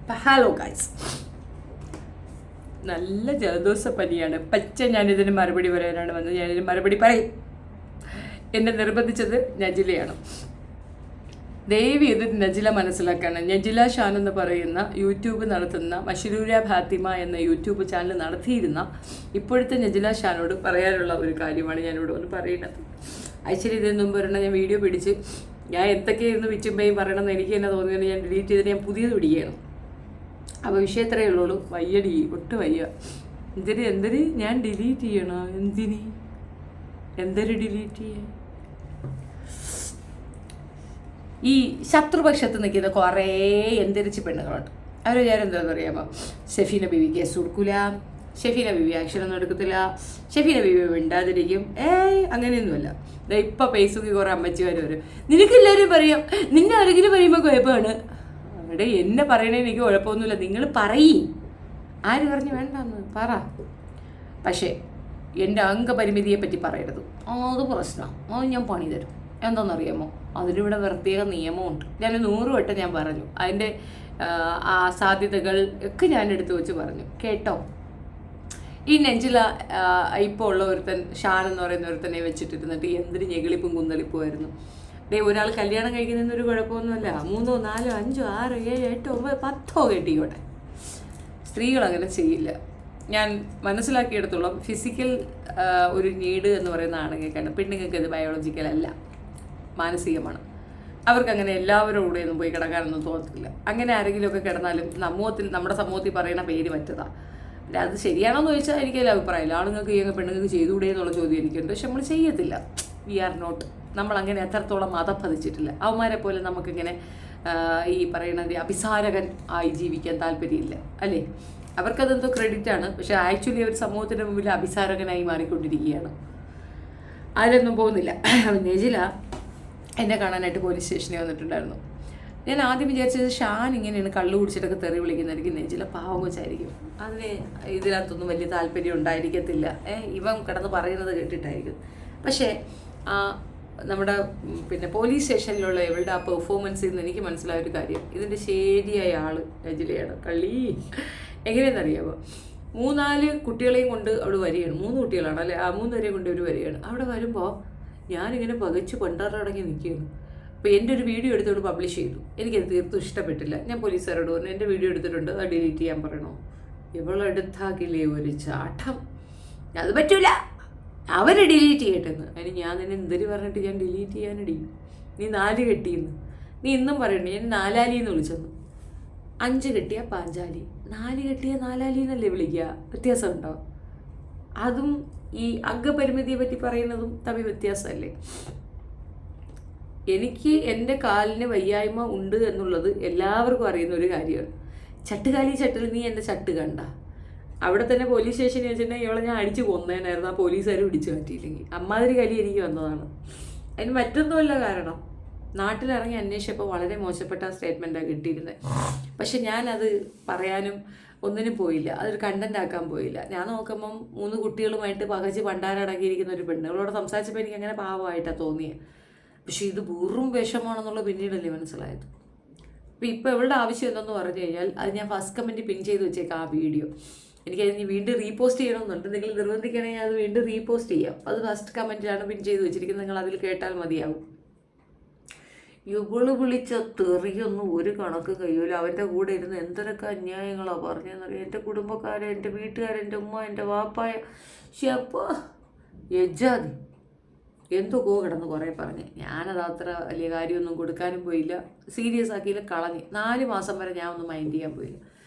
Hello guys, നല്ല ജലദോഷപ്പനിയാണ്. ഞാനിതിന് മറുപടി പറയാനാണ് വന്നത്. ഞാനിതിന് മറുപടി പറയും. എന്നെ നിർബന്ധിച്ചത് നജിലയാണ്. ദയവ് ഇത് നജില മനസ്സിലാക്കാണ്. നജില ഷാൻ എന്ന് പറയുന്ന യൂട്യൂബ് നടത്തുന്ന മഷരൂര ഫാത്തിമ എന്ന യൂട്യൂബ് ചാനൽ നടത്തിയിരുന്ന ഇപ്പോഴത്തെ നജില ഷാനോട് പറയാനുള്ള ഒരു കാര്യമാണ് ഞാനിവിടെ ഒന്ന് പറയുന്നത്. ആക്ച്വലി ഇതിന് മുമ്പ് ഒരെണ്ണം ഞാൻ വീഡിയോ പിടിച്ച് ഞാൻ എന്തൊക്കെയായിരുന്നു വിച്ചുമ്പയും പറയണമെന്ന് എനിക്ക് തന്നെ തോന്നിയത് ഞാൻ ഡിലീറ്റ് ചെയ്തിട്ട് ഞാൻ പുതിയത് പിടിക്കുകയാണ്. അപ്പോൾ വിഷയം എത്രയേ ഉള്ളൂ, വയ്യടി ഒട്ടും വയ്യ. എന്തൊരു ഞാൻ ഡിലീറ്റ് ചെയ്യണോ? എന്തൊരു ഡിലീറ്റ് ചെയ്യാൻ? ഈ ശത്രുപക്ഷത്ത് നിൽക്കുന്ന കുറേ എന്തിരിച്ച് പെണ്ണുങ്ങളുണ്ട്. അവർ വിചാരം എന്താണെന്ന് അറിയാമോ? ഷെഫീന ബീവി കേസ് കൊടുക്കില്ല, ഷെഫീന ബീവി ആക്ഷനൊന്നും എടുക്കത്തില്ല, ഷെഫീന ബീവി മിണ്ടാതിരിക്കും. അങ്ങനെയൊന്നുമല്ല. ഇപ്പം ഫേസ്ബുക്കിൽ കുറേ അമ്മച്ചിമാർ വരും, നിനക്കെല്ലാവരും പറയാം, നിന്നെ ആരെങ്കിലും പറയുമ്പോൾ കുഴപ്പമാണ്. അവിടെ എന്നെ പറയണേ എനിക്ക് കുഴപ്പമൊന്നുമില്ല, നിങ്ങൾ പറയും. ആര് പറഞ്ഞു വേണ്ടെന്ന് പറ. പക്ഷേ എൻ്റെ അംഗപരിമിതിയെ പറ്റി പറയരുത്, അത് പ്രശ്നമാണ്. അത് ഞാൻ പണി തരും. എന്താണെന്നറിയാമോ? അതിനിവിടെ പ്രത്യേക നിയമമുണ്ട്. ഞാൻ 100 വട്ടം ഞാൻ പറഞ്ഞു. അതിൻ്റെ ആ സാധ്യതകൾ ഒക്കെ ഞാൻ എടുത്തു വെച്ച് പറഞ്ഞു. കേട്ടോ? ഈ നെഞ്ചില ഇപ്പോൾ ഉള്ള ഒരുത്തൻ ഷാൻ എന്ന് പറയുന്ന ഒരുത്തനെ വെച്ചിട്ടിരുന്നിട്ട് എന്തിന് ഞെളിപ്പും കുന്തളിപ്പുമായിരുന്നു. ഒരാൾ കല്യാണം കഴിക്കുന്നതിനൊരു കുഴപ്പമൊന്നുമല്ല. 3, 4, 5, 6, 7, 8, 9, 10 കെട്ടിയോട്ടെ. സ്ത്രീകൾ അങ്ങനെ ചെയ്യില്ല. ഞാൻ മനസ്സിലാക്കിയെടുത്തോളം ഫിസിക്കൽ ഒരു നീഡ് എന്ന് പറയുന്ന ആണുങ്ങൾക്കാണ്. പെണ്ണുങ്ങൾക്ക് അത് ബയോളജിക്കൽ അല്ല, മാനസികമാണ്. അവർക്കങ്ങനെ എല്ലാവരും കൂടെയൊന്നും പോയി കിടക്കാനൊന്നും തോന്നത്തില്ല. അങ്ങനെ ആരെങ്കിലുമൊക്കെ കിടന്നാലും നമ്മുടെ സമൂഹത്തിൽ പറയുന്ന പേര് മറ്റതാണ്. പിന്നെ അത് ശരിയാണോന്ന് ചോദിച്ചാൽ എനിക്കതിൽ അഭിപ്രായമില്ല. ആണുങ്ങൾക്ക് ചെയ്യുന്ന പെണ്ണുങ്ങൾക്ക് ചെയ്തുകൂടെ എന്നുള്ള ചോദ്യം എനിക്കുണ്ട്. പക്ഷെ നമ്മൾ ചെയ്യത്തില്ല. We are not. നമ്മളങ്ങനെ എത്രത്തോളം മതപ്പതിച്ചിട്ടില്ല. അവന്മാരെ പോലെ നമുക്കിങ്ങനെ ഈ പറയുന്നത് അഭിസാരകൻ ആയി ജീവിക്കാൻ താല്പര്യമില്ല, അല്ലേ? അവർക്കതെന്തോ ക്രെഡിറ്റാണ്. പക്ഷെ ആക്ച്വലി അവർ സമൂഹത്തിൻ്റെ മുമ്പിൽ അഭിസാരകനായി മാറിക്കൊണ്ടിരിക്കുകയാണ്. അതിലൊന്നും പോകുന്നില്ല. നെജില എന്നെ കാണാനായിട്ട് പോലീസ് സ്റ്റേഷനിൽ വന്നിട്ടുണ്ടായിരുന്നു. ഞാൻ ആദ്യം വിചാരിച്ചത് ഷാൻ ഇങ്ങനെയാണ് കള്ളു കുടിച്ചിട്ടൊക്കെ തെറി വിളിക്കുന്നതായിരിക്കും. നെജില പാവം കൊച്ചായിരിക്കും. അതിന് ഇതിനകത്തൊന്നും വലിയ താല്പര്യം ഉണ്ടായിരിക്കത്തില്ല. ഇവൻ കിടന്ന് പറയുന്നത് കേട്ടിട്ടായിരിക്കും. പക്ഷേ നമ്മുടെ പോലീസ് സ്റ്റേഷനിലുള്ള ഇവളുടെ ആ പെർഫോമൻസിൽ നിന്ന് എനിക്ക് മനസ്സിലായ ഒരു കാര്യം, ഇതിൻ്റെ ശരിയായ ആൾ നജിലയാണ്. കള്ളി എങ്ങനെയെന്നറിയാമോ? 3-4 കുട്ടികളെയും കൊണ്ട് അവിടെ വരികയാണ്. 3 കുട്ടികളാണ് അല്ലേ? 3 പേരെയും കൊണ്ട് അവർ വരികയാണ്. അവിടെ വരുമ്പോൾ ഞാനിങ്ങനെ പകച്ച് പണ്ടാറടങ്ങി നിൽക്കുകയാണ്. അപ്പോൾ എൻ്റെ ഒരു വീഡിയോ എടുത്തോണ്ട് പബ്ലിഷ് ചെയ്തു. എനിക്കത് തീർത്തും ഇഷ്ടപ്പെട്ടില്ല. ഞാൻ പോലീസുകാരോട് പറഞ്ഞു, എൻ്റെ വീഡിയോ എടുത്തിട്ടുണ്ട്, അത് ഡിലീറ്റ് ചെയ്യാൻ പറയണോ? ഇവളെടുത്താക്കില്ലേ ഒരു ചാട്ടം. അത് പറ്റൂല, അവർ ഡിലീറ്റ് ചെയ്യട്ടെന്ന്. അതിന് ഞാൻ നിന്നെ എന്തൊരു പറഞ്ഞിട്ട് ഞാൻ ഡിലീറ്റ് ചെയ്യാനടി? നീ 4 കെട്ടിയെന്ന് നീ ഇന്നും പറയണേ. ഞാൻ 4 എന്ന് വിളിച്ചെന്ന്. 5 കെട്ടിയ പാഞ്ചാലി, 4 കെട്ടിയ 4 എന്നല്ലേ വിളിക്കുക? വ്യത്യാസമുണ്ടോ? അതും ഈ അംഗപരിമിതിയെ പറ്റി പറയുന്നതും തമ്മിൽ വ്യത്യാസമല്ലേ? എനിക്ക് എൻ്റെ കാലിന് വയ്യായ്മ ഉണ്ട് എന്നുള്ളത് എല്ലാവർക്കും അറിയുന്ന ഒരു കാര്യമാണ്. ചട്ടിൽ നീ എൻ്റെ ചട്ട് കണ്ട അവിടെ തന്നെ പോലീസ് സ്റ്റേഷനിൽ വെച്ചിട്ടുണ്ടെങ്കിൽ ഇവളെ ഞാൻ അടിച്ച് കൊന്നേനായിരുന്നു. ആ പോലീസുകാർ പിടിച്ചു മാറ്റിയില്ലെങ്കിൽ. അമ്മാതിരി കലി എനിക്ക് വന്നതാണ്. അതിന് മറ്റൊന്നുമല്ല കാരണം, നാട്ടിലിറങ്ങി അന്വേഷിച്ചപ്പോൾ വളരെ മോശപ്പെട്ട സ്റ്റേറ്റ്മെൻറ്റാണ് കിട്ടിയിരുന്നത്. പക്ഷെ ഞാനത് പറയാനും ഒന്നിനും പോയില്ല. അതൊരു കണ്ടന്റ് ആക്കാൻ പോയില്ല. ഞാൻ നോക്കുമ്പം 3 കുട്ടികളുമായിട്ട് പകച്ച് പണ്ടാരടങ്ങിയിരിക്കുന്ന ഒരു പെണ്ണുകളോട് സംസാരിച്ചപ്പോൾ എനിക്ക് അങ്ങനെ പാവമായിട്ടാണ് തോന്നിയത്. പക്ഷെ ഇത് വെറും വിഷമാണെന്നുള്ള പിന്നീടല്ലേ മനസ്സിലായത്. അപ്പോൾ ഇപ്പോൾ ഇവളുടെ ആവശ്യം എന്തെന്ന് പറഞ്ഞു കഴിഞ്ഞാൽ അത് ഞാൻ ഫസ്റ്റ് കമൻറ്റ് പിൻ ചെയ്ത് വെച്ചേക്കാം. ആ വീഡിയോ എനിക്കതിന് വീണ്ടും റീപോസ്റ്റ് ചെയ്യണമെന്നുണ്ട്. നിങ്ങൾ നിർബന്ധിക്കണമെങ്കിൽ അത് വീണ്ടും റീപോസ്റ്റ് ചെയ്യാം. അത് ഫസ്റ്റ് കമൻറ്റിലാണ് പിൻ ചെയ്ത് വെച്ചിരിക്കുന്നത്. നിങ്ങൾ അതിൽ കേട്ടാൽ മതിയാവും. ഇവള് വിളിച്ച തെറിയൊന്നും ഒരു കണക്ക് കഴിയൂല. അവൻ്റെ കൂടെ ഇരുന്ന് എന്തൊക്കെ അന്യായങ്ങളാണ് പറഞ്ഞതെന്നറിയാം. എൻ്റെ കുടുംബക്കാരെ, എൻ്റെ വീട്ടുകാരെ, എൻ്റെ ഉമ്മ, എൻ്റെ വാപ്പായ യജാതി എന്തൊക്കെ കിടന്ന് കുറേ പറഞ്ഞ്. ഞാനത് അത്ര വലിയ കാര്യമൊന്നും കൊടുക്കാനും പോയില്ല, സീരിയസ് ആക്കിയില്ല, കളഞ്ഞ്. 4 മാസം വരെ ഞാൻ ഒന്നും മൈൻഡ് ചെയ്യാൻ പോയില്ല.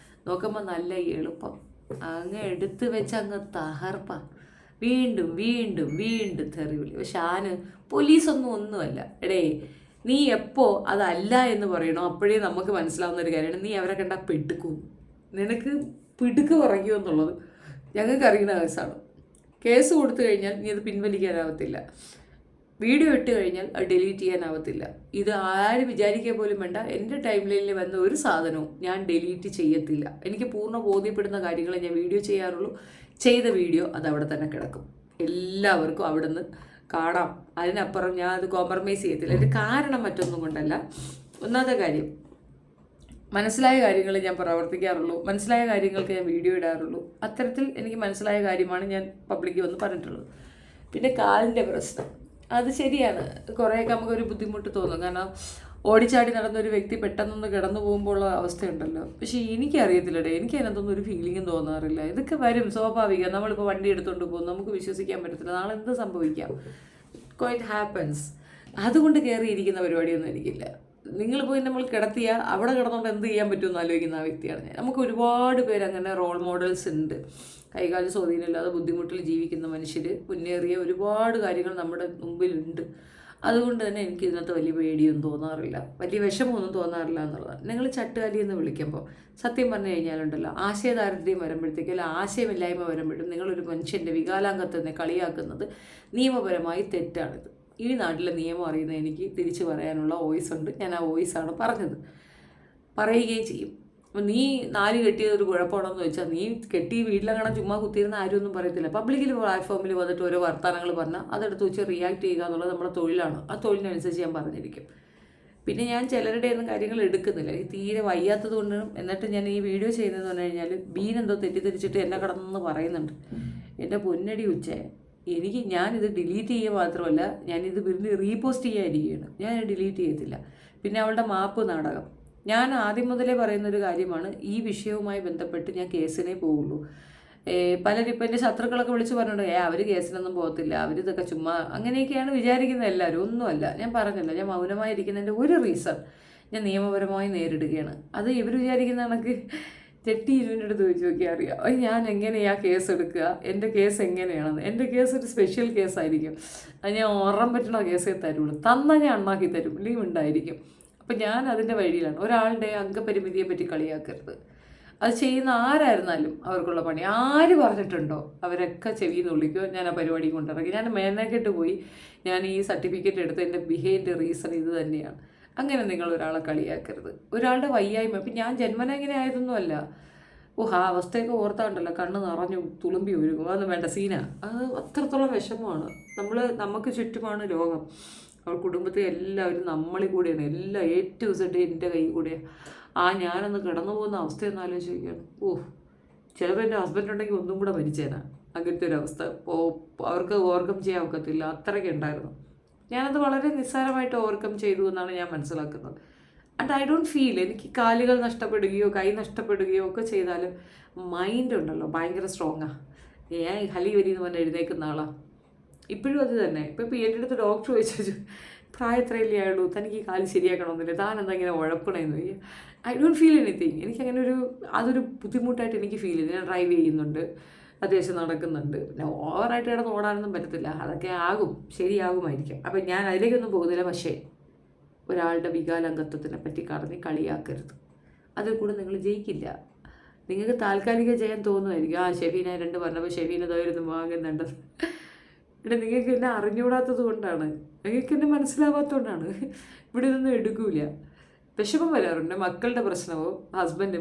നോക്കുമ്പോൾ നല്ല എളുപ്പം അങ്ങ് എടുത്ത് വെച്ച് അങ്ങ് തകർപ്പാണ്. വീണ്ടും വീണ്ടും വീണ്ടും തെറിവിളി. പക്ഷെ പോലീസൊന്നും ഒന്നുമല്ല. എടേ, നീ എപ്പോൾ അതല്ല എന്ന് പറയണോ അപ്പോഴേ നമുക്ക് മനസ്സിലാവുന്ന ഒരു കാര്യമാണ്, നീ അവരെ കണ്ടാൽ പെടുക്കും. നിനക്ക് പിടുക്ക് പറയുമെന്നുള്ളത് ഞങ്ങൾക്ക് അറിയുന്ന കേസാണ്. കേസ് കൊടുത്തു കഴിഞ്ഞാൽ നീ അത് പിൻവലിക്കാനാവത്തില്ല. വീഡിയോ ഇട്ട് കഴിഞ്ഞാൽ അത് ഡിലീറ്റ് ചെയ്യാനാവത്തില്ല. ഇത് ആരും വിചാരിക്കുക പോലും വേണ്ട. എൻ്റെ ടൈം ലൈനിൽ വന്ന ഒരു സാധനവും ഞാൻ ഡിലീറ്റ് ചെയ്യത്തില്ല. എനിക്ക് പൂർണ്ണ ബോധ്യപ്പെടുന്ന കാര്യങ്ങളെ ഞാൻ വീഡിയോ ചെയ്യാറുള്ളൂ. ചെയ്ത വീഡിയോ അത് അവിടെ തന്നെ കിടക്കും. എല്ലാവർക്കും അവിടെ നിന്ന് കാണാം. അതിനപ്പുറം ഞാൻ അത് കോംപ്രമൈസ് ചെയ്യത്തില്ല. അതിൻ്റെ കാരണം മറ്റൊന്നും കൊണ്ടല്ല. ഒന്നാമത്തെ കാര്യം, മനസ്സിലായ കാര്യങ്ങൾ ഞാൻ പ്രവർത്തിക്കാറുള്ളൂ, മനസ്സിലായ കാര്യങ്ങൾക്ക് ഞാൻ വീഡിയോ ഇടാറുള്ളൂ. അത്തരത്തിൽ എനിക്ക് മനസ്സിലായ കാര്യമാണ് ഞാൻ പബ്ലിക്കിൽ വന്ന് പറഞ്ഞിട്ടുള്ളത്. പിന്നെ കാലിൻ്റെ പ്രശ്നം, അത് ശരിയാണ്, കുറേയൊക്കെ നമുക്കൊരു ബുദ്ധിമുട്ട് തോന്നും. കാരണം ഓടിച്ചാടി നടന്നൊരു വ്യക്തി പെട്ടെന്നൊന്ന് കിടന്നു പോകുമ്പോൾ ഉള്ള അവസ്ഥയുണ്ടല്ലോ. പക്ഷേ എനിക്കറിയത്തില്ലടേ, എനിക്ക് അതിനകത്തൊന്നും ഒരു ഫീലിംഗും തോന്നാറില്ല. ഇതൊക്കെ വരും, സ്വാഭാവികം. നമ്മളിപ്പോൾ വണ്ടി എടുത്തുകൊണ്ട് പോകും, നമുക്ക് വിശ്വസിക്കാൻ പറ്റത്തില്ല, നാളെ എന്ത് സംഭവിക്കാം. Quite happens. അതുകൊണ്ട് കയറിയിരിക്കുന്ന പരിപാടിയൊന്നും എനിക്കില്ല. നിങ്ങളിപ്പോൾ നമ്മൾ കിടത്തിയാൽ അവിടെ കിടന്നുകൊണ്ട് എന്ത് ചെയ്യാൻ പറ്റുമെന്ന് ആലോചിക്കുന്ന ആ വ്യക്തിയാണ് ഞാൻ. നമുക്ക് ഒരുപാട് പേര് അങ്ങനെ റോൾ മോഡൽസ് ഉണ്ട്. കൈകാല സ്വാധീനമില്ലാതെ ബുദ്ധിമുട്ടിൽ ജീവിക്കുന്ന മനുഷ്യർ, മുന്നേറിയ ഒരുപാട് കാര്യങ്ങൾ നമ്മുടെ മുമ്പിലുണ്ട്. അതുകൊണ്ട് തന്നെ എനിക്ക് ഇതിനകത്ത് വലിയ പേടിയൊന്നും തോന്നാറില്ല, വലിയ വിഷമമൊന്നും തോന്നാറില്ല എന്നുള്ളതാണ്. നിങ്ങൾ ചട്ടുകാലി എന്ന് വിളിക്കുമ്പോൾ സത്യം പറഞ്ഞു കഴിഞ്ഞാലുണ്ടല്ലോ, ആശയദാരിദ്ര്യം വരുമ്പോഴത്തേക്കും, അല്ല ആശയമില്ലായ്മ വരുമ്പോഴും നിങ്ങളൊരു മനുഷ്യൻ്റെ വികാലാംഗത്തെ കളിയാക്കുന്നത് നിയമപരമായി തെറ്റാണിത്. ഈ നാട്ടിലെ നിയമം അറിയുന്ന എനിക്ക് തിരിച്ചു പറയാനുള്ള വോയിസ് ഉണ്ട്. ഞാൻ ആ വോയിസാണ് പറഞ്ഞത്, പറയുകയും ചെയ്യും. അപ്പം നീ 4 കെട്ടിയത് ഒരു കുഴപ്പമാണെന്ന് വെച്ചാൽ, നീ കെട്ടി വീട്ടിലങ്ങനെ ചുമ്മാ കുത്തിയിരുന്ന ആരും ഒന്നും പറയത്തില്ല. പബ്ലിക്കിൽ പ്ലാറ്റ്ഫോമിൽ വന്നിട്ട് ഓരോ വർത്തമാനങ്ങൾ പറഞ്ഞാൽ അതെടുത്ത് വെച്ച് റിയാക്ട് ചെയ്യുക എന്നുള്ളത് നമ്മുടെ തൊഴിലാണ്. ആ തൊഴിലിനനുസരിച്ച് ഞാൻ പറഞ്ഞിരിക്കും. പിന്നെ ഞാൻ ചിലരുടെ ഒന്നും കാര്യങ്ങൾ എടുക്കുന്നില്ല, ഈ തീരെ വയ്യാത്തത് കൊണ്ടും. എന്നിട്ട് ഞാൻ ഈ വീഡിയോ ചെയ്യുന്നതെന്ന് പറഞ്ഞു കഴിഞ്ഞാൽ, ബീനെന്തോ തെറ്റിദ്ധരിച്ചിട്ട് എന്നെ കടന്നെന്ന് പറയുന്നുണ്ട്. എൻ്റെ പൊന്നടി ഉച്ചയെ ഞാനിത് ഡിലീറ്റ് ചെയ്യുക മാത്രമല്ല, ഞാനിത് വീണ്ടും റീപോസ്റ്റ് ചെയ്യാതിരിക്കുകയാണ്. ഞാൻ ഡിലീറ്റ് ചെയ്യത്തില്ല. പിന്നെ അവളുടെ മാപ്പ് നാടകം, ഞാൻ ആദ്യം മുതലേ പറയുന്നൊരു കാര്യമാണ്, ഈ വിഷയവുമായി ബന്ധപ്പെട്ട് ഞാൻ കേസിനേ പോവുള്ളൂ. പലരും ഇപ്പം എൻ്റെ ശത്രുക്കളൊക്കെ വിളിച്ച് പറഞ്ഞിട്ടുണ്ട്, അവർ കേസിനൊന്നും പോകത്തില്ല, അവരിതൊക്കെ ചുമ്മാ അങ്ങനെയൊക്കെയാണ് വിചാരിക്കുന്നത് എല്ലാവരും. ഒന്നുമല്ല, ഞാൻ പറഞ്ഞല്ലോ, ഞാൻ മൗനമായിരിക്കുന്നതിൻ്റെ ഒരു റീസൺ ഞാൻ നിയമപരമായി നേരിടുകയാണ്. അത് ഇവർ വിചാരിക്കുന്ന കണക്ക് ചെട്ടി ഇരുവിൻ്റെ അടുത്ത് ചോദിച്ചു നോക്കിയാൽ അറിയാം ഞാൻ എങ്ങനെയാ കേസ് എടുക്കുക, എൻ്റെ കേസ് എങ്ങനെയാണെന്ന്. എൻ്റെ കേസ് ഒരു സ്പെഷ്യൽ കേസായിരിക്കും, അത് ഞാൻ ഉറം പറ്റുന്ന കേസേ തരുള്ളൂ. തന്നാൽ ഞാൻ അണ്ണാക്കി തരും, ലീവ് ഉണ്ടായിരിക്കും. അപ്പം ഞാൻ അതിൻ്റെ വഴിയിലാണ്. ഒരാളുടെ അംഗപരിമിതിയെ പറ്റി കളിയാക്കരുത്. അത് ചെയ്യുന്ന ആരായിരുന്നാലും അവർക്കുള്ള പണി ആര് പറഞ്ഞിട്ടുണ്ടോ അവരൊക്കെ ചെവിയിൽ നിന്ന് വിളിക്കുക. ഞാൻ ആ പരിപാടി കൊണ്ടിറങ്ങി, ഞാൻ മേനക്കെട്ട് പോയി, ഞാൻ ഈ സർട്ടിഫിക്കറ്റ് എടുത്ത് എൻ്റെ ബിഹേവിയർ റീസൺ ഇത് തന്നെയാണ്. അങ്ങനെ നിങ്ങൾ ഒരാളെ കളിയാക്കരുത്, ഒരാളുടെ വയ്യായ്മ. ഇപ്പം ഞാൻ ജന്മന ഇങ്ങനെ ആയതൊന്നുമല്ല. ആ അവസ്ഥയൊക്കെ ഓർത്താണ്ടല്ലോ കണ്ണ് നിറഞ്ഞു തുളുമ്പി ഒഴുകും. അതൊന്നും വേണ്ട സീന, അത് അത്രത്തോളം വിഷമമാണ്. നമുക്ക് ചുറ്റുമാണ് ലോകം. അവൾ കുടുംബത്തെ എല്ലാവരും നമ്മളിൽ കൂടെയാണ്, എല്ലാം A to Z എൻ്റെ കയ്യിൽ കൂടെയാണ്. ഞാനൊന്ന് കിടന്നു പോകുന്ന അവസ്ഥയൊന്നും ആലോചിക്കുകയാണ്. ചിലപ്പോൾ എൻ്റെ ഹസ്ബൻഡ് ഉണ്ടെങ്കിൽ ഒന്നും കൂടെ മരിച്ചേനാ. അങ്ങനത്തെ ഒരു അവസ്ഥ അവർക്ക് ഓവർകം ചെയ്യാൻ ഒക്കത്തില്ല, അത്രയ്ക്ക് ഉണ്ടായിരുന്നു. ഞാനത് വളരെ നിസ്സാരമായിട്ട് ഓവർകം ചെയ്തു എന്നാണ് ഞാൻ മനസ്സിലാക്കുന്നത്. ആൻഡ് ഐ ഡോണ്ട് ഫീൽ, എനിക്ക് കാലുകൾ നഷ്ടപ്പെടുകയോ കൈ നഷ്ടപ്പെടുകയോ ഒക്കെ ചെയ്താലും മൈൻഡ് ഉണ്ടല്ലോ ഭയങ്കര സ്ട്രോങ്ങാണ്. ഞാൻ ഹലി വരി എന്ന് പറഞ്ഞാൽ എഴുന്നേക്കുന്ന ആളാണ്. ഇപ്പോഴും അത് തന്നെ. ഇപ്പം എൻ്റെ അടുത്ത് ഡോക്ടർ ചോദിച്ചു, പ്രായത്രയല്ലേ ആയുള്ളൂ, തനിക്ക് ഈ കാല് ശരിയാക്കണമെന്നില്ല, താൻ എന്താ ഇങ്ങനെ ഉഴപ്പണേന്ന്. I don't feel anything. എനിക്കങ്ങനെ അതൊരു ബുദ്ധിമുട്ടായിട്ട് എനിക്ക് ഫീൽ ചെയ്തു. ഞാൻ ഡ്രൈവ് ചെയ്യുന്നുണ്ട്, അത്യാവശ്യം നടക്കുന്നുണ്ട്. പിന്നെ ഓവറായിട്ട് കിടന്ന് ഓടാനൊന്നും പറ്റത്തില്ല, അതൊക്കെ ആകും, ശരിയാകുമായിരിക്കും. അപ്പം ഞാൻ അതിലേക്കൊന്നും പോകുന്നില്ല. പക്ഷേ ഒരാളുടെ വികാലാംഗത്വത്തിനെ പറ്റി കളിയാക്കരുത്. അതിൽ കൂടെ നിങ്ങൾ ജയിക്കില്ല. നിങ്ങൾക്ക് താൽക്കാലിക ജയം തോന്നുമായിരിക്കും. ഷെഫീന 2 പറഞ്ഞപ്പോൾ ഷെഫീന ഇതായിരുന്നു വാങ്ങുന്നുണ്ട്. ഇവിടെ നിങ്ങൾക്ക് എന്നെ അറിഞ്ഞുകൂടാത്തത് കൊണ്ടാണ്, നിങ്ങൾക്ക് എന്നെ മനസ്സിലാവാത്തതുകൊണ്ടാണ്. ഇവിടെ ഇതൊന്നും എടുക്കൂല. വിഷമം വരാറുണ്ട്. മക്കളുടെ പ്രശ്നമോ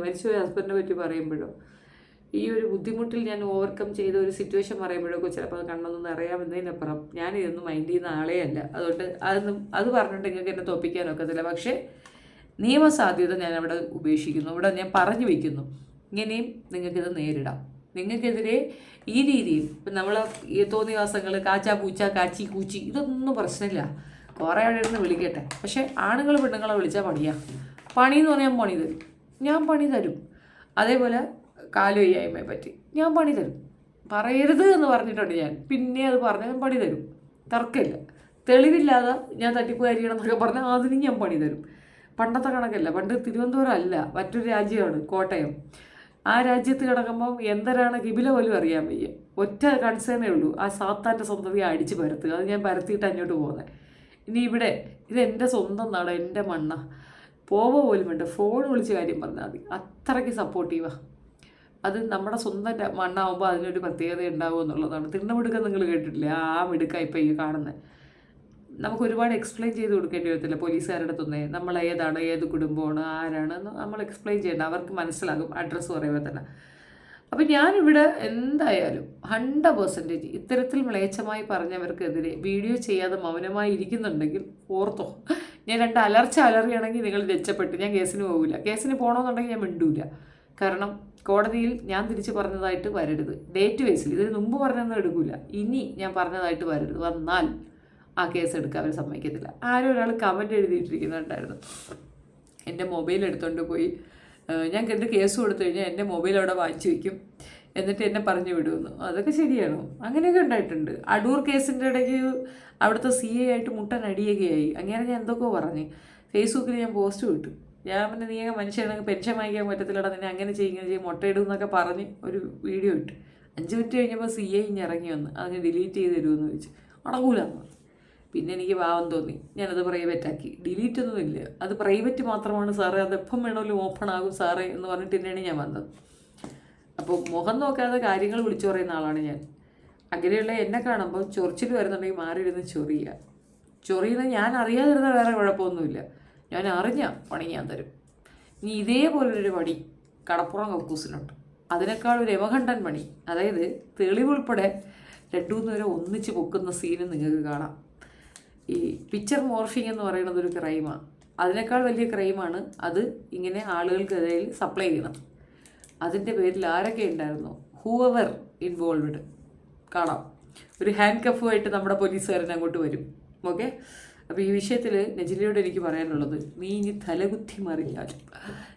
മരിച്ചുപോയ ഹസ്ബൻഡിനെ പറ്റി പറയുമ്പോഴോ ഈ ഒരു ബുദ്ധിമുട്ടിൽ ഞാൻ ഓവർകം ചെയ്ത ഒരു സിറ്റുവേഷൻ പറയുമ്പോഴൊക്കെ ചിലപ്പോൾ കണ്ണൊന്നും അറിയാമെന്നതിനപ്പുറം ഞാൻ ഇതൊന്നും മൈൻഡ് ചെയ്യുന്ന ആളേ അല്ല. അതുകൊണ്ട് അത് പറഞ്ഞിട്ട് നിങ്ങൾക്ക് എന്നെ തോപ്പിക്കാനൊക്കത്തില്ല. പക്ഷേ നിയമസാധ്യത ഞാൻ അവിടെ ഉപേക്ഷിക്കുന്നു, ഇവിടെ ഞാൻ പറഞ്ഞു വയ്ക്കുന്നു. ഇങ്ങനെയും നിങ്ങൾക്കിത് നേരിടാം. നിങ്ങൾക്കെതിരെ ഈ രീതിയിൽ ഇപ്പം നമ്മൾ ഈ തോന്നിവാസങ്ങൾ, കാച്ചാ പൂച്ച, കാച്ചി കൂച്ചി, ഇതൊന്നും പ്രശ്നമില്ല. കുറേ അവിടെ ഇരുന്ന് വിളിക്കട്ടെ. പക്ഷേ ആണുങ്ങൾ പെണ്ണുങ്ങളെ വിളിച്ചാൽ പണി എന്ന് പറഞ്ഞാൽ പണി തരും, ഞാൻ പണി തരും. അതേപോലെ കാല് വയ്യായ്മയെ പറ്റി ഞാൻ പണി തരും. പറയരുത് എന്ന് പറഞ്ഞിട്ടുണ്ട് ഞാൻ, പിന്നെ അത് പറഞ്ഞാൽ ഞാൻ പണി തരും, തർക്കമില്ല. തെളിവില്ലാതെ ഞാൻ തട്ടിപ്പുകാരിക്കണം എന്നൊക്കെ പറഞ്ഞാൽ അതിന് ഞാൻ പണി തരും. പണ്ടത്തെ കണക്കല്ല. പണ്ട് തിരുവനന്തപുരം അല്ല, മറ്റൊരു രാജ്യമാണ് കോട്ടയം. ആ രാജ്യത്ത് കിടക്കുമ്പം എന്തരാണ് കിബില പോലും അറിയാൻ വയ്യ. ഒറ്റ കൺസേണേ ഉള്ളൂ, ആ സാത്താൻ്റെ സ്വന്തതയെ അടിച്ച് പരത്തുക. അത് ഞാൻ പരത്തിയിട്ട് അങ്ങോട്ട് പോകുന്നത്. ഇനി ഇവിടെ ഇതെൻ്റെ സ്വന്തം നാട്, എൻ്റെ മണ്ണ. പോലും വേണ്ട, ഫോൺ വിളിച്ച് കാര്യം പറഞ്ഞാൽ മതി, അത്രയ്ക്ക് സപ്പോർട്ടീവാണ്. അത് നമ്മുടെ സ്വന്തം മണ്ണാവുമ്പോൾ അതിനൊരു പ്രത്യേകത ഉണ്ടാവും എന്നുള്ളതാണ്. തിണ്ണമിടുക്കം നിങ്ങൾ കേട്ടിട്ടില്ലേ? ആ മിടുക്ക ഇപ്പം ഈ കാണുന്നത്. നമുക്ക് ഒരുപാട് എക്സ്പ്ലെയിൻ ചെയ്ത് കൊടുക്കേണ്ടി വരത്തില്ല പോലീസുകാരുടെ അടുത്തുനിന്നേ. നമ്മൾ ഏതാണ്, ഏത് കുടുംബമാണ്, ആരാണ് നമ്മൾ എക്സ്പ്ലെയിൻ ചെയ്യേണ്ട, അവർക്ക് മനസ്സിലാകും അഡ്രസ്സ് പറയുമ്പോൾ തന്നെ. അപ്പം ഞാനിവിടെ എന്തായാലും 100% ഇത്തരത്തിൽ മ്ലേച്ഛമായി പറഞ്ഞവർക്കെതിരെ വീഡിയോ ചെയ്യാതെ മൗനമായി ഇരിക്കുന്നുണ്ടെങ്കിൽ ഓർത്തോ, ഞാൻ 2 അലർച്ച അലറിയാണെങ്കിൽ നിങ്ങൾ രക്ഷപ്പെട്ടു, ഞാൻ കേസിന് പോകില്ല. കേസിന് പോകണമെന്നുണ്ടെങ്കിൽ ഞാൻ മിണ്ടൂല. കാരണം കോടതിയിൽ ഞാൻ തിരിച്ച് പറഞ്ഞതായിട്ട് വരരുത്. ഡേറ്റ് ബേസിൽ ഇതിന് മുമ്പ് പറഞ്ഞൊന്നും എടുക്കില്ല. ഇനി ഞാൻ പറഞ്ഞതായിട്ട് വരരുത്. വന്നാൽ ആ കേസ് എടുക്കാൻ അവർ സമ്മതിക്കത്തില്ല. ആരോ ഒരാൾ കമൻറ്റ് എഴുതിയിട്ടിരിക്കുന്നുണ്ടായിരുന്നു, എൻ്റെ മൊബൈൽ എടുത്തുകൊണ്ട് പോയി ഞാൻ കണ്ട് കേസ് കൊടുത്തു കഴിഞ്ഞാൽ എൻ്റെ മൊബൈൽ അവിടെ വാങ്ങിച്ചു വയ്ക്കും, എന്നിട്ട് എന്നെ പറഞ്ഞു വിടുമെന്ന്. അതൊക്കെ ശരിയാണോ? അങ്ങനെയൊക്കെ ഉണ്ടായിട്ടുണ്ട്. അടൂർ കേസിൻ്റെ ഇടയ്ക്ക് അവിടുത്തെ CA ആയിട്ട് മുട്ടൻ അടിയുകയായി. അങ്ങനെ ഞാൻ എന്തൊക്കെയോ പറഞ്ഞ് ഫേസ്ബുക്കിൽ ഞാൻ പോസ്റ്റ് വിട്ടു. ഞാൻ പിന്നെ നീയൊക്കെ മനുഷ്യനാണെങ്കിൽ പെൻഷൻ വാങ്ങിക്കാൻ പറ്റത്തില്ലടാ, നിന്നെ അങ്ങനെ ചെയ്യും ഇങ്ങനെ ചെയ്യും മുട്ടയിടും എന്നൊക്കെ പറഞ്ഞ് ഒരു വീഡിയോ ഇട്ട്. 5 മിനിറ്റ് കഴിഞ്ഞപ്പോൾ CA ഇങ്ങനെ ഇറങ്ങി വന്ന് അതിന് ഡിലീറ്റ് ചെയ്ത് തരുമെന്ന് ചോദിച്ചു. അടങ്ങൂലെന്ന്. പിന്നെ എനിക്ക് പാവം തോന്നി, ഞാനത് പ്രൈവറ്റാക്കി. ഡിലീറ്റ് ഒന്നുമില്ല, അത് പ്രൈവറ്റ് മാത്രമാണ് സാറേ, അത് എപ്പം വേണമെങ്കിലും ഓപ്പൺ ആകും സാറേ എന്ന് പറഞ്ഞിട്ട് തന്നെയാണ് ഞാൻ വന്നത്. അപ്പോൾ മുഖം നോക്കാതെ കാര്യങ്ങൾ വിളിച്ചു പറയുന്ന ആളാണ് ഞാൻ. അങ്ങനെയുള്ള എന്നെ കാണുമ്പോൾ ചൊറിച്ചിൽ വരുന്നുണ്ടെങ്കിൽ മാറിയിരുന്ന് ചൊറിയുന്നത് ഞാൻ അറിയാതിരുന്ന വേറെ കുഴപ്പമൊന്നുമില്ല. ഞാൻ അറിഞ്ഞ പണി ഞാൻ തരും. ഇനി ഇതേപോലൊരു പണി കടപ്പുറം കക്കൂസിനുണ്ട്. അതിനേക്കാൾ ഒരു യമകണ്ഠൻ പണി, അതായത് തെളിവുൾപ്പെടെ 2-3 പേരെ ഒന്നിച്ച് പൊക്കുന്ന സീന് നിങ്ങൾക്ക് കാണാം. ഈ പിക്ചർ മോർഫിംഗ് എന്ന് പറയുന്നത് ഒരു ക്രൈമാണ്. അതിനേക്കാൾ വലിയ ക്രൈമാണ് അത് ഇങ്ങനെ ആളുകൾക്കിടയിൽ സപ്ലൈ ചെയ്യണം. അതിൻ്റെ പേരിൽ ആരൊക്കെ ഉണ്ടായിരുന്നോ, ഹൂവർ ഇൻവോൾവ്ഡ് കാണാം. ഒരു ഹാൻഡ് കഫുമായിട്ട് നമ്മുടെ പോലീസുകാരൻ അങ്ങോട്ട് വരും. ഓക്കെ, അപ്പോൾ ഈ വിഷയത്തിൽ നജിലയോട് എനിക്ക് പറയാനുള്ളത്, നീ ഇനി തലകുത്തി മറിഞ്ഞാലും,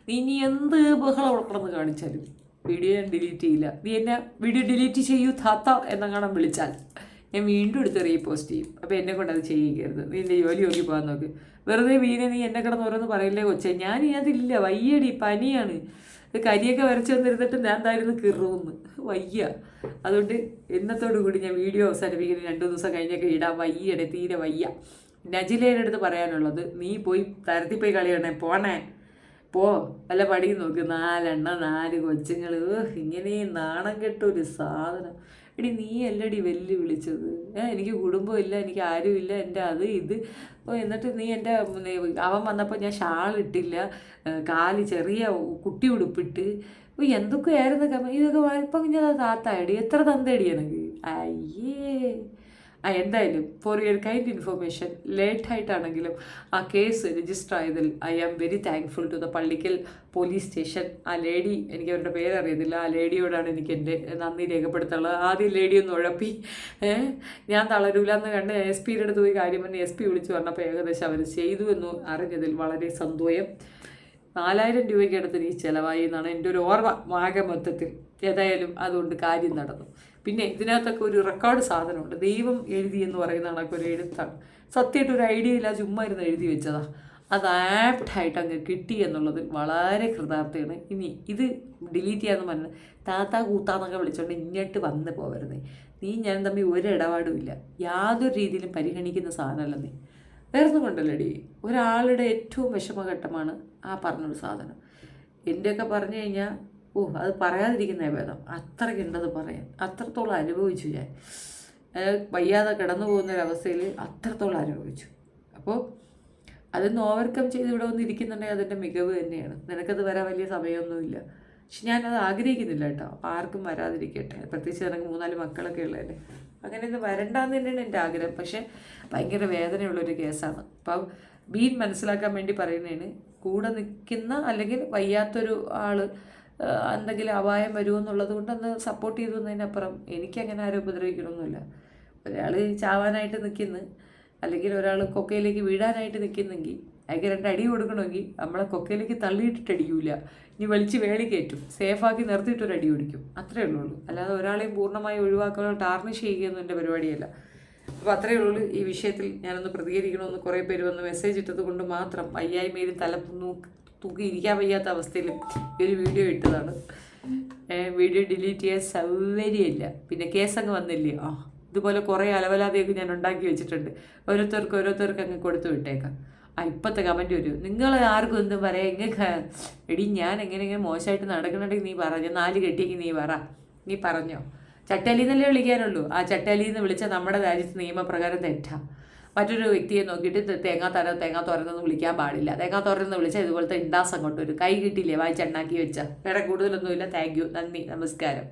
നീ ഇനി എന്ത് ബഹളം ഉൾപ്പെടുന്ന് കാണിച്ചാലും വീഡിയോ ഞാൻ ഡിലീറ്റ് ചെയ്യില്ല. നീ എന്നെ വീഡിയോ ഡിലീറ്റ് ചെയ്യൂ താത്ത എന്നങ്ങാണം വിളിച്ചാൽ ഞാൻ വീണ്ടും എടുത്ത് റീപോസ്റ്റ് ചെയ്യും. അപ്പോൾ എന്നെ കൊണ്ട് അത് ചെയ്യിക്കരുത്. നീ എൻ്റെ ജോലി നോക്കി പോകാൻ നോക്ക്. വെറുതെ വീനെ നീ എന്നെ കിടന്ന് ഓരോന്ന് പറയില്ലേ കൊച്ചേ, ഞാൻ അതില്ല, വയ്യടി, പനിയാണ്, കരിയൊക്കെ വരച്ച് വന്നിരുന്നിട്ട് ഞാൻ എന്തായിരുന്നു കിറുന്ന് വയ്യ. അതുകൊണ്ട് ഇന്നത്തോടു കൂടി ഞാൻ വീഡിയോ അവസാനിപ്പിക്കുന്ന 2 ദിവസം കഴിഞ്ഞൊക്കെ ഇടാൻ വയ്യടെ, തീരെ വയ്യ. നജിലേൻ്റെ അടുത്ത് പറയാനുള്ളത്, നീ പോയി തരത്തിൽ പോയി കളിയണേ, പോണേ പോ, വല്ല പടിയും നോക്ക്. 4 കൊച്ചുങ്ങൾ, ഇങ്ങനെ നാണം കെട്ടൊരു സാധനം. എടി നീ അല്ലടി വെല്ലു വിളിച്ചത്, എനിക്ക് കുടുംബമില്ല, എനിക്ക് ആരുമില്ല, എൻ്റെ അത് ഇത്. അപ്പോൾ എന്നിട്ട് നീ എൻ്റെ അവൻ വന്നപ്പോൾ ഞാൻ ഷാളിട്ടില്ല, കാല് ചെറിയ കുട്ടി ഉടുപ്പിട്ട്, അപ്പോൾ എന്തൊക്കെയായിരുന്നു ഇതൊക്കെ ഇപ്പം ഞാൻ താത്താടി, എത്ര തന്തടിയാണെങ്കിൽ അയ്യേ. എന്തായാലും ഫോർ യുവർ കൈൻഡ് ഇൻഫർമേഷൻ, ലേറ്റായിട്ടാണെങ്കിലും ആ കേസ് രജിസ്റ്റർ ആയതിൽ I am very thankful to the Pallikkal police station. ആ ലേഡി, എനിക്ക് അവരുടെ പേരറിയുന്നില്ല, ആ ലേഡിയോടാണ് എനിക്ക് എൻ്റെ നന്ദി രേഖപ്പെടുത്തുള്ളത്. ആദ്യം ലേഡി ഒന്ന് ഉഴപ്പി, ഞാൻ തളരൂല എന്ന് കണ്ട് SP അടുത്ത് പോയി കാര്യം പറഞ്ഞ് SP വിളിച്ച് പറഞ്ഞപ്പോൾ ഏകദേശം അവർ ചെയ്തു എന്ന് അറിഞ്ഞതിൽ വളരെ സന്തോഷം. 4000 രൂപയ്ക്ക് അടുത്ത് നീ ചിലവായി എന്നാണ് എൻ്റെ ഒരു ഓർമ്മ ആകെ മൊത്തത്തിൽ. ഏതായാലും അതുകൊണ്ട് കാര്യം നടന്നു. പിന്നെ ഇതിനകത്തൊക്കെ ഒരു റെക്കോർഡ് സാധനമുണ്ട്, ദൈവം എഴുതി എന്ന് പറയുന്ന കണക്ക് ഒരു എഴുത്താണ്. സത്യമായിട്ട് ഒരു ഐഡിയ ഇല്ല, ചുമ്മാ ഇരുന്ന് എഴുതി വെച്ചതാ. അത് ആപ്റ്റായിട്ട് അങ്ങ് കിട്ടി എന്നുള്ളതിൽ വളരെ കൃതാർത്ഥയാണ്. ഇനി ഇത് ഡിലീറ്റ് ചെയ്യാമെന്ന് പറഞ്ഞ് താത്താ കൂത്താന്നൊക്കെ വിളിച്ചുകൊണ്ട് ഇങ്ങോട്ട് വന്ന് പോകരുത്. നീ ഞാൻ തമ്മിൽ ഒരു ഇടപാടും ഇല്ല, യാതൊരു രീതിയിലും പരിഗണിക്കുന്ന സാധനമല്ല നീ. വേറൊന്നും കൊണ്ടല്ലടി, ഒരാളുടെ ഏറ്റവും വിഷമഘട്ടമാണ് ആ പറഞ്ഞൊരു സാധനം. എൻ്റെയൊക്കെ പറഞ്ഞു കഴിഞ്ഞാൽ അത് പറയാതിരിക്കുന്ന ഭേദം. അത്രയ്ക്കുണ്ടത് പറയാൻ, അത്രത്തോളം അനുഭവിച്ചു ഞാൻ. വയ്യാതെ കിടന്നു പോകുന്നൊരവസ്ഥയിൽ അത്രത്തോളം അനുഭവിച്ചു. അപ്പോൾ അതൊന്ന് ഓവർകം ചെയ്ത് ഇവിടെ വന്ന് ഇരിക്കുന്നുണ്ടെങ്കിൽ അതിൻ്റെ മികവ് തന്നെയാണ്. നിനക്കത് വരാൻ വലിയ സമയമൊന്നുമില്ല, പക്ഷെ ഞാനത് ആഗ്രഹിക്കുന്നില്ല കേട്ടോ. ആർക്കും വരാതിരിക്കട്ടെ, പ്രത്യേകിച്ച് എനിക്ക് 3-4 മക്കളൊക്കെ ഉള്ളതല്ലേ. അങ്ങനെയൊന്നും വരണ്ടെന്ന് തന്നെയാണ് എൻ്റെ ആഗ്രഹം. പക്ഷേ ഭയങ്കര വേദനയുള്ളൊരു കേസാണ്. അപ്പം ബീൻ മനസ്സിലാക്കാൻ വേണ്ടി പറയുന്നതിന്, കൂടെ നിൽക്കുന്ന അല്ലെങ്കിൽ വയ്യാത്തൊരു ആൾ എന്തെങ്കിലും അപായം വരുമെന്നുള്ളത് കൊണ്ട് ഒന്ന് സപ്പോർട്ട് ചെയ്തു എന്നതിനപ്പുറം എനിക്കങ്ങനെ ആരും ഉപദ്രവിക്കണമൊന്നുമില്ല. ഒരാൾ ചാവാനായിട്ട് നിൽക്കുന്നു, അല്ലെങ്കിൽ ഒരാൾ കൊക്കയിലേക്ക് വീഴാനായിട്ട് നിൽക്കുന്നെങ്കിൽ അയാൾക്ക് 2 അടി കൊടുക്കണമെങ്കിൽ നമ്മളെ കൊക്കയിലേക്ക് തള്ളിയിട്ടിട്ട് അടിക്കൂല, ഇനി വലിച്ച് വേളി കയറ്റും, സേഫാക്കി നിർത്തിയിട്ടൊരു അടി ഓടിക്കും. അത്രയേ ഉള്ളൂ. അല്ലാതെ ഒരാളെയും പൂർണ്ണമായി ഒഴിവാക്കാനോ ടാർണിഷ് ചെയ്യുകയൊന്നും എൻ്റെ പരിപാടിയല്ല. അപ്പോൾ അത്രയേ ഉള്ളൂ. ഈ വിഷയത്തിൽ ഞാനൊന്ന് പ്രതികരിക്കണമെന്ന് കുറേ പേര് വന്ന് മെസ്സേജ് ഇട്ടത് കൊണ്ട് മാത്രം വയ്യായ്മയിൽ തൂക്കി ഇരിക്കാൻ വയ്യാത്ത അവസ്ഥയിൽ ഈ ഒരു വീഡിയോ ഇട്ടതാണ്. വീഡിയോ ഡിലീറ്റ് ചെയ്യാൻ സൗകര്യമില്ല. പിന്നെ കേസങ്ങ് വന്നില്ലേ, ഇതുപോലെ കുറേ അലവലാതെയൊക്കെ ഞാൻ ഉണ്ടാക്കി വെച്ചിട്ടുണ്ട്. ഓരോരുത്തർക്ക് അങ്ങ് കൊടുത്തു വിട്ടേക്കാം. ഇപ്പോഴത്തെ കമൻറ്റ് വരും, നിങ്ങൾ ആർക്കും എന്തും പറയാം, ഇങ്ങനെ എടി ഞാൻ എങ്ങനെ മോശമായിട്ട് നടക്കണമെങ്കിൽ നീ പറ, ഞാൻ 4 കെട്ടിയെങ്കിൽ നീ പറഞ്ഞോ. ചട്ടലിന്നല്ലേ വിളിക്കാനുള്ളൂ. ആ ചട്ടലിന്ന് വിളിച്ചാൽ നമ്മുടെ രാജ്യത്ത് നിയമപ്രകാരം തെറ്റാ. മറ്റൊരു വ്യക്തിയെ നോക്കിയിട്ട് തേങ്ങാ തുറന്നൊന്നും വിളിക്കാൻ പാടില്ല. തേങ്ങാ തുറന്ന് വിളിച്ചാൽ ഇതുപോലത്തെ ഇണ്ടാസം കൊണ്ടൊരു കൈ കിട്ടില്ലേ വായിച്ചെണ്ണാക്കി വെച്ചാൽ. വേറെ കൂടുതലൊന്നുമില്ല. താങ്ക് യു, നന്ദി, നമസ്കാരം.